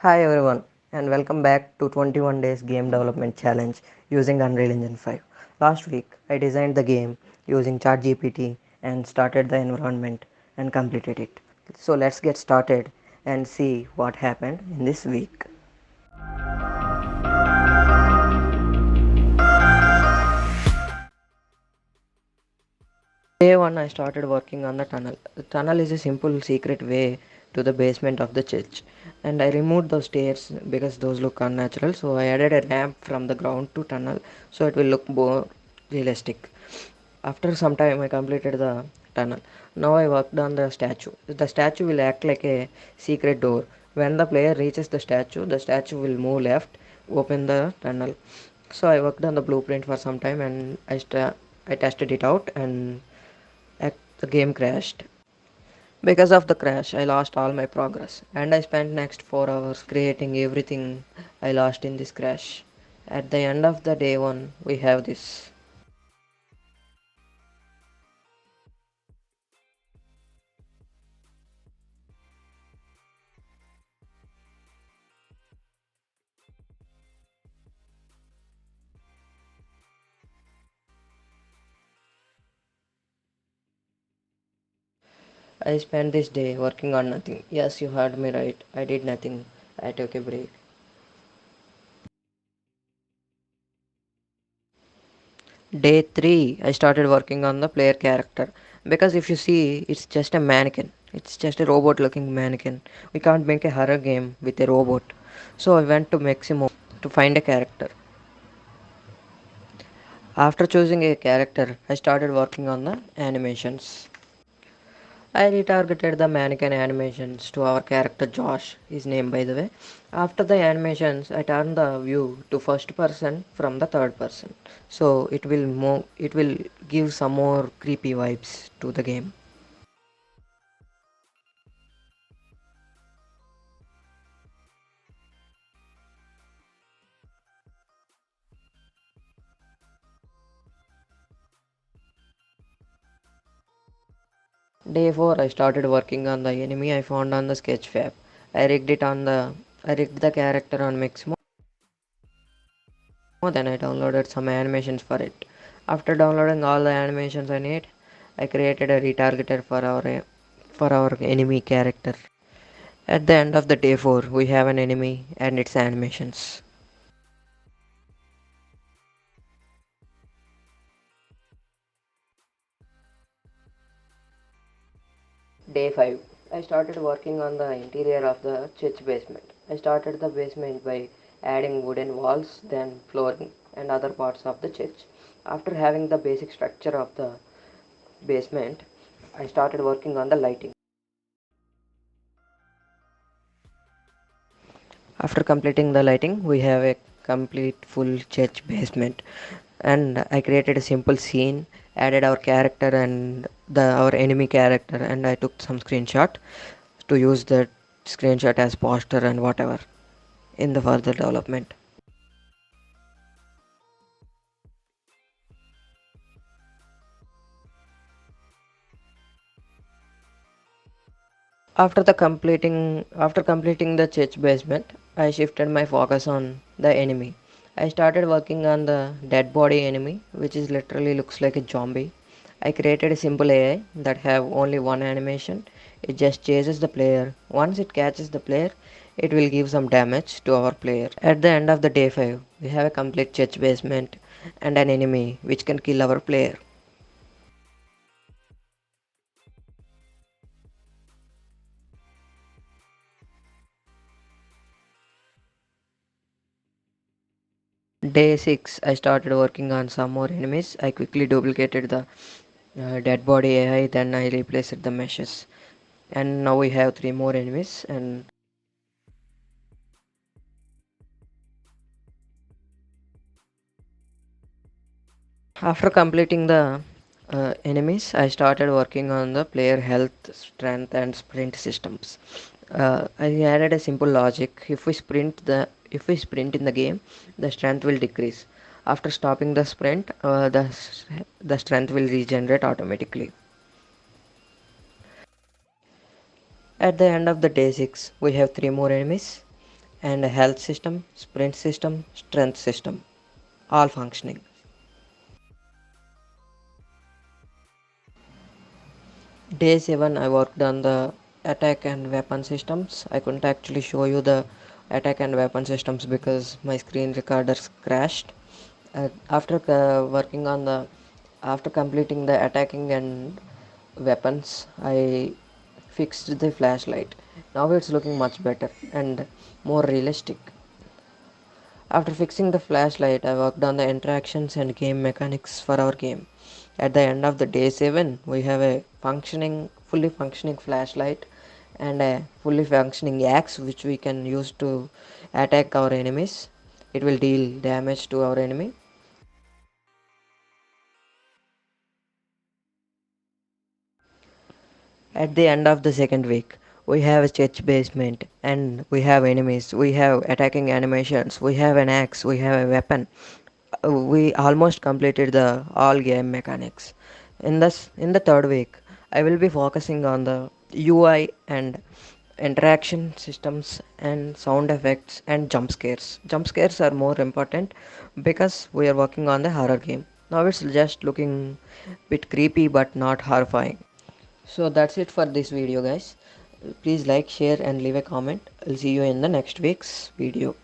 Hi everyone, and welcome back to 21 Days Game Development Challenge using Unreal Engine 5. Last week I designed the game using ChatGPT and started the environment and completed it. So let's get started and see what happened in this week. Day 1 I started working on the tunnel. The tunnel is a simple secret way to the basement of the church, and I removed those stairs because those look unnatural, so I added a ramp from the ground to tunnel so it will look more realistic. After some time I completed the tunnel. Now I worked on the statue. The statue will act like a secret door. When the player reaches the statue will move left, open the tunnel. So I worked on the blueprint for some time and I tested it out and the game crashed. Because of the crash, I lost all my progress, and I spent next 4 hours creating everything I lost in this crash. At the end of the day 1, we have this. I spent this day working on nothing. Yes, you heard me right. I did nothing. I took a break. Day 3, I started working on the player character. Because if you see, it's just a mannequin. It's just a robot looking mannequin. We can't make a horror game with a robot. So I went to Maximo to find a character. After choosing a character, I started working on the animations. I retargeted the mannequin animations to our character Josh, his name by the way. After the animations, I turned the view to first person from the third person. So it will give some more creepy vibes to the game. Day 4 I started working on the enemy I found on the Sketchfab. I rigged the character on Mixmo, then I downloaded some animations for it. After downloading all the animations I need, I created a retargeter for our enemy character. At the end of the day 4, we have an enemy and its animations. Day 5, I started working on the interior of the church basement. I started the basement by adding wooden walls, then flooring and other parts of the church. After having the basic structure of the basement, I started working on the lighting. After completing the lighting, we have a complete full church basement. And I created a simple scene, added our character and our enemy character, and I took some screenshot to use that screenshot as poster and whatever in the further development. After completing the church basement, I shifted my focus on the enemy. I started working on the dead body enemy, which is literally looks like a zombie. I created a simple AI that have only one animation. It just chases the player. Once it catches the player, it will give some damage to our player. At the end of the day 5, we have a complete church basement and an enemy which can kill our player. Day 6, I started working on some more enemies. I quickly duplicated the dead body AI, then I replaced the meshes. And now we have 3 more enemies. And after completing the enemies, I started working on the player health, strength, and sprint systems. I added a simple logic. If we sprint in the game, the strength will decrease. After stopping the sprint, the strength will regenerate automatically. At the end of the day 6, we have 3 more enemies. and health system, sprint system, strength system, all functioning. Day 7 I worked on the attack and weapon systems. I couldn't actually show you the attack and weapon systems because my screen recorders crashed. Working on the after completing the attacking and weapons, I fixed the flashlight. Now it's looking much better and more realistic. After fixing the flashlight, I worked on the interactions and game mechanics for our game. At the end of the day 7, we have a fully functioning flashlight and a fully functioning axe which we can use to attack our enemies. It will deal damage to our enemy. At the end of the second week, we have a church basement and we have enemies, we have attacking animations, we have an axe, we have a weapon. We almost completed the all game mechanics. In the third week, I will be focusing on the UI and interaction systems and sound effects and jump scares. Jump scares are more important because we are working on the horror game. Now it's just looking bit creepy but not horrifying. So that's it for this video, guys. Please like, share and leave a comment. I'll see you in the next week's video.